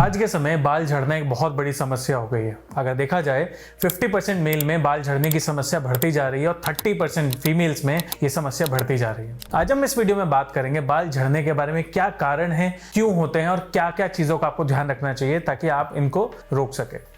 आज के समय बाल झड़ना एक बहुत बड़ी समस्या हो गई है। अगर देखा जाए 50% मेल में बाल झड़ने की समस्या बढ़ती जा रही है और 30% फीमेल्स में ये समस्या बढ़ती जा रही है। आज हम इस वीडियो में बात करेंगे बाल झड़ने के बारे में, क्या कारण है, क्यों होते हैं और क्या क्या चीजों का आपको ध्यान रखना चाहिए ताकि आप इनको रोक सके।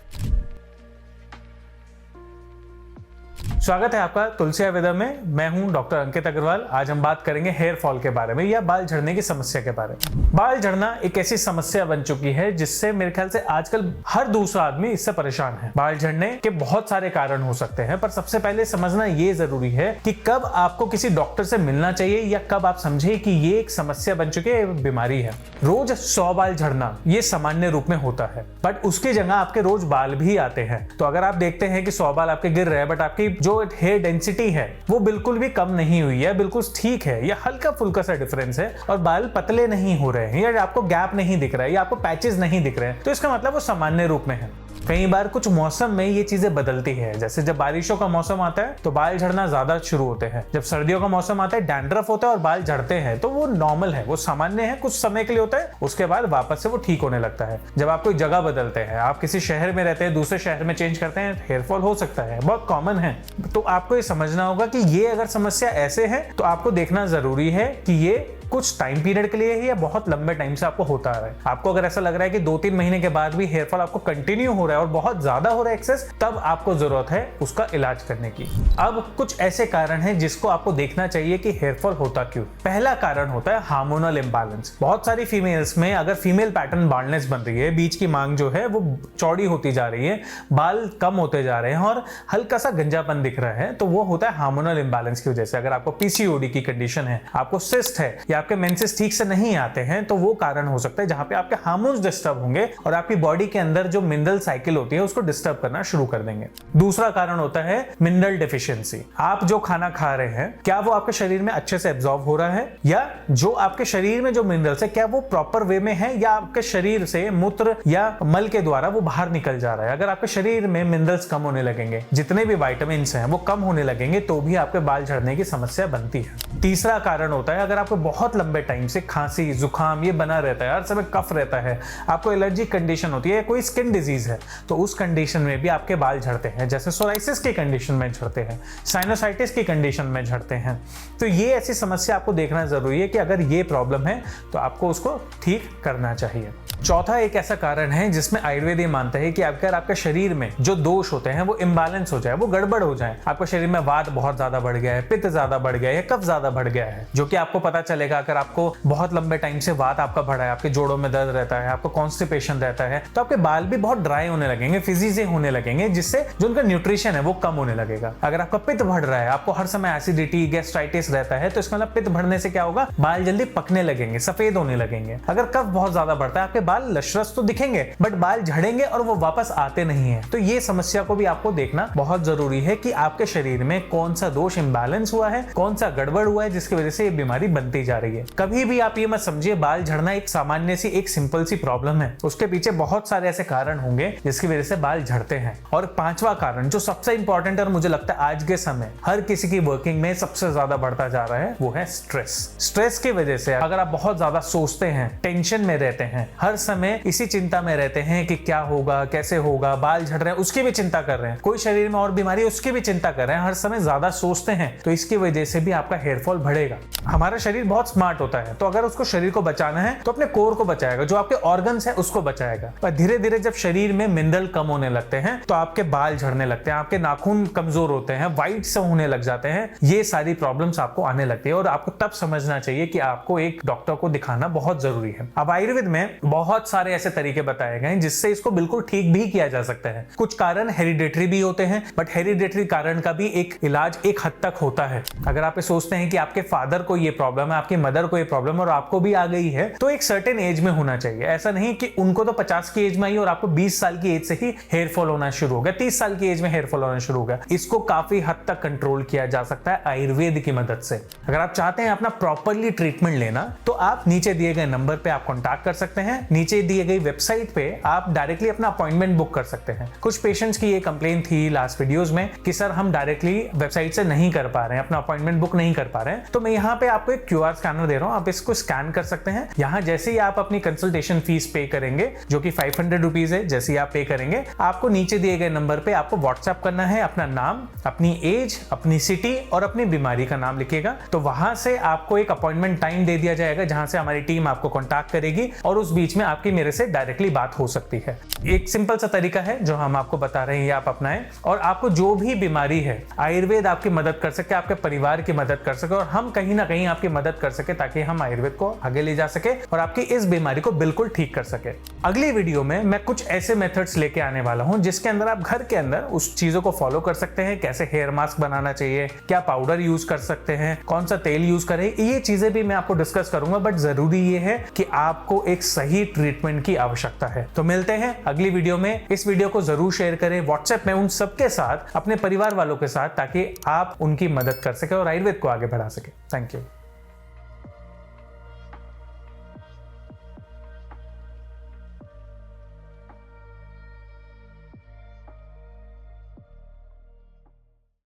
स्वागत है आपका तुलसी आयुर्वेदा में। मैं हूं डॉक्टर अंकित अग्रवाल। आज हम बात करेंगे हेयर फॉल के बारे में या बाल झड़ने की समस्या के बारे में। बाल झड़ना एक ऐसी समस्या बन चुकी है जिससे मेरे ख्याल से आजकल हर दूसरा आदमी इससे परेशान है। बाल झड़ने के बहुत सारे कारण हो सकते हैं, पर सबसे पहले समझना ये जरूरी है कि कब आपको किसी डॉक्टर से मिलना चाहिए या कब आप समझे कि ये एक समस्या बन चुकी है, बीमारी है। रोज 100 बाल झड़ना ये सामान्य रूप में होता है, बट उसकी जगह आपके रोज बाल भी आते हैं। तो अगर आप देखते हैं कि 100 बाल आपके गिर रहे हैं, बट आपकी जो हेयर डेंसिटी है वो बिल्कुल भी कम नहीं हुई है, बिल्कुल ठीक है, या हल्का फुल्का सा डिफरेंस है और बाल पतले नहीं हो रहे हैं या आपको गैप नहीं दिख रहा है या आपको पैचेस नहीं दिख रहे हैं, तो इसका मतलब वो सामान्य रूप में है। कई बार कुछ मौसम में ये चीजें बदलती है। जैसे जब बारिशों का मौसम आता है तो बाल झड़ना ज्यादा शुरू होते हैं। जब सर्दियों का मौसम आता है, डैंड्रफ होता है और बाल झड़ते हैं, तो वो नॉर्मल है, वो सामान्य है, कुछ समय के लिए होता है, उसके बाद वापस से वो ठीक होने लगता है। जब आप कोई जगह बदलते हैं, आप किसी शहर में रहते हैं, दूसरे शहर में चेंज करते हैं, हेयर फॉल हो सकता है, बहुत कॉमन है। तो आपको ये समझना होगा कि ये अगर समस्या ऐसे है तो आपको देखना जरूरी है कि ये कुछ टाइम पीरियड के लिए है या बहुत लंबे टाइम से आपको होता है। आपको अगर ऐसा लग रहा है कि 2-3 महीने के बाद भी हेयर फॉल आपको कंटिन्यू हो रहा है और बहुत ज्यादा हो रहा है एक्सेस, तब आपको जरूरत है उसका इलाज करने की। अब कुछ ऐसे कारण हैं जिसको आपको देखना चाहिए कि हेयर फॉल होता क्यों। पहला कारण होता है हार्मोनल इंबैलेंस। बहुत सारी फीमेल्स में अगर फीमेल पैटर्न बाल्डनेस बन रही है, बीच की मांग जो है वो चौड़ी होती जा रही है, बाल कम होते जा रहे हैं और हल्का सा गंजापन दिख रहा है, तो वो होता है हार्मोनल इंबैलेंस की वजह से। अगर आपको पीसीओडी की कंडीशन है, आपको सिस्ट है या आपके मेंसेस ठीक से नहीं आते हैं, तो वो कारण हो सकता है जहां पे आपके हार्मोन्स डिस्टर्ब होंगे और आपकी बॉडी के अंदर जो मिनरल साइकिल होती है उसको डिस्टर्ब करना शुरू कर देंगे। दूसरा कारण होता है मिनरल डेफिशिएंसी। आप जो खाना खा रहे हैं, क्या वो आपके शरीर में अच्छे से एब्जॉर्ब हो रहा है, या जो आपके शरीर में जो मिनरल्स है क्या वो प्रॉपर वे में है, या आपके शरीर से मूत्र या मल के द्वारा वो बाहर निकल जा रहा है। अगर आपके शरीर में मिनरल्स कम होने लगेंगे, जितने भी विटामिन हैं वो कम होने लगेंगे, तो भी आपके बाल झड़ने की समस्या बनती है। तीसरा कारण होता है अगर आपको बहुत लंबे टाइम से खांसी जुकाम ये बना रहता है, हर समय कफ रहता है, आपको एलर्जी कंडीशन होती है, कोई स्किन डिजीज है, तो उस कंडीशन में भी आपके बाल झड़ते हैं। जैसे सोराइसिस की कंडीशन में झड़ते हैं, साइनोसाइटिस की कंडीशन में झड़ते हैं। तो ये ऐसी समस्या आपको देखना जरूरी है कि अगर ये प्रॉब्लम है तो आपको उसको ठीक करना चाहिए। चौथा एक ऐसा कारण है जिसमें आयुर्वेद ये मानता है कि अगर आपके शरीर में जो दोष होते हैं वो इम्बैलेंस हो जाए, वो गड़बड़ हो जाए, आपके शरीर में वात बहुत ज्यादा बढ़ गया है, पित्त ज्यादा बढ़ गया है, कफ ज्यादा बढ़ गया है, जो कि आपको पता चलेगा अगर आपको बहुत लंबे टाइम से वात आपका बढ़ा है, आपके जोड़ों में दर्द रहता है, आपको कॉन्स्टिपेशन रहता है, तो आपके बाल भी बहुत ड्राई होने लगेंगे, फिजी से होने लगेंगे, जिससे जो उनका न्यूट्रिशन है वो कम होने लगेगा। अगर आपका पित्त बढ़ रहा है, आपको हर समय एसिडिटी गैस्ट्राइटिस रहता है, तो इसका मतलब पित्त बढ़ने से क्या होगा, बाल जल्दी पकने लगेंगे, सफेद होने लगेंगे। अगर कफ बहुत ज्यादा बढ़ता है, आपके बाल लशरस तो दिखेंगे बट बाल झड़ेंगे और वो वापस आते नहीं है। तो ये समस्या को भी आपको देखना बहुत जरूरी है कि आपके शरीर में कौन सा दोष इंबैलेंस हुआ है, कौन सा गड़बड़ हुआ है जिसकी वजह से ये बीमारी बनती जा रही है। कभी भी आप ये मत समझिए बाल झड़ना एक सामान्य सी एक सिंपल सी प्रॉब्लम है, उसके पीछे बहुत सारे ऐसे कारण होंगे जिसकी वजह से बाल झड़ते हैं। और पांचवा कारण जो सबसे इंपॉर्टेंट और मुझे लगता है आज के समय हर किसी की वर्किंग में सबसे ज्यादा बढ़ता जा रहा है, वो है स्ट्रेस। स्ट्रेस की वजह से अगर आप बहुत ज्यादा सोचते हैं, टेंशन में रहते हैं, हर समय इसी चिंता में रहते हैं कि क्या होगा, कैसे होगा, बाल झड़ रहे हैं उसकी भी चिंता कर रहे हैं, कोई शरीर में और बीमारी है उसकी भी चिंता कर रहे हैं, हर समय ज्यादा सोचते हैं, तो इसकी वजह से भी आपका हेयर फॉल बढ़ेगा। हमारा शरीर बहुत स्मार्ट होता है, तो अगर उसको शरीर को बचाना है तो अपने कोर को बचाएगा, जो आपके ऑर्गन्स है उसको बचाएगा। पर धीरे धीरे जब शरीर में मिनरल कम होने लगते हैं तो आपके बाल झड़ने लगते हैं, आपके नाखून कमजोर होते हैं, व्हाइट से होने लग जाते हैं, ये सारी प्रॉब्लम्स आपको आने लगती है और आपको तब समझना चाहिए कि आपको एक डॉक्टर को दिखाना बहुत जरूरी है। अब आयुर्वेद में बहुत सारे ऐसे तरीके बताए गए जिससे इसको बिल्कुल ठीक भी किया जा सकता है। कुछ कारण हेरिडेटरी भी होते हैं, बट हेरिडेटरी कारण का भी एक इलाज एक हद तक होता है। अगर आप सोचते हैं कि आपके फादर को ये प्रॉब्लम है, आपकी मदर को ये प्रॉब्लम और आपको भी आ गई है, तो एक सर्टेन एज में होना चाहिए। ऐसा नहीं कि उनको तो 50 की एज में आई और आपको 20 साल की एज से ही हेयर फॉल होना शुरू हो गया, 30 साल की एज में हेयर फॉल होना शुरू हो गया। इसको काफी हद तक कंट्रोल किया जा सकता है आयुर्वेद की मदद से। अगर आप चाहते हैं अपना प्रॉपरली ट्रीटमेंट लेना, तो आप नीचे दिए गए नंबर पे आप कॉन्टैक्ट कर सकते हैं, नीचे दिए गई वेबसाइट पे आप डायरेक्टली अपना अपॉइंटमेंट बुक कर सकते हैं। कुछ पेशेंट्स की ये कंप्लेन थी लास्ट वीडियोस में कि सर हम डायरेक्टली वेबसाइट से नहीं कर पा रहे हैं, अपना अपॉइंटमेंट बुक नहीं कर पा रहे हैं, तो मैं यहाँ पे आपको एक QR स्कैनर स्कैनर दे रहा हूँ, आप इसको स्कैन कर सकते हैं। यहाँ जैसे ही आप अपनी कंसल्टेशन फीस पे करेंगे जो कि 500 रुपीज है, जैसे ही आप पे करेंगे आपको नीचे दिए गए नंबर पे आपको व्हाट्सएप करना है अपना नाम, अपनी एज, अपनी सिटी और अपनी बीमारी का नाम लिखिएगा। तो वहां से आपको एक अपॉइंटमेंट टाइम दे दिया जाएगा जहां से हमारी टीम आपको कॉन्टैक्ट करेगी और उस बीच में आपकी मेरे से डायरेक्टली बात हो सकती है। एक सिंपल सा तरीका है जो हम आपको बता रहे हैं, ये आप अपनाएं और आपको जो भी बीमारी है आयुर्वेद आपकी मदद कर सके, आपके परिवार की मदद कर सके और हम कहीं ना कहीं आपकी मदद कर सके ताकि हम आयुर्वेद को आगे ले जा सके और आपकी इस बीमारी को बिल्कुल ठीक कर सके। अगली वीडियो में मैं कुछ ऐसे मेथड्स लेके आने वाला हूं जिसके अंदर आप घर के अंदर उस चीजों को फॉलो कर सकते हैं। कैसे हेयर मास्क बनाना चाहिए, क्या पाउडर यूज कर सकते हैं, कौन सा तेल यूज करें, ये चीजें भी मैं आपको डिस्कस करूंगा। बट जरूरी ये है कि आपको एक सही ट्रीटमेंट की आवश्यकता है। तो मिलते हैं अगली वीडियो में। इस वीडियो को जरूर शेयर करें व्हाट्सएप में उन सबके साथ, अपने परिवार वालों के साथ, ताकि आप उनकी मदद कर सके और आयुर्वेद को आगे बढ़ा सके। Thank you.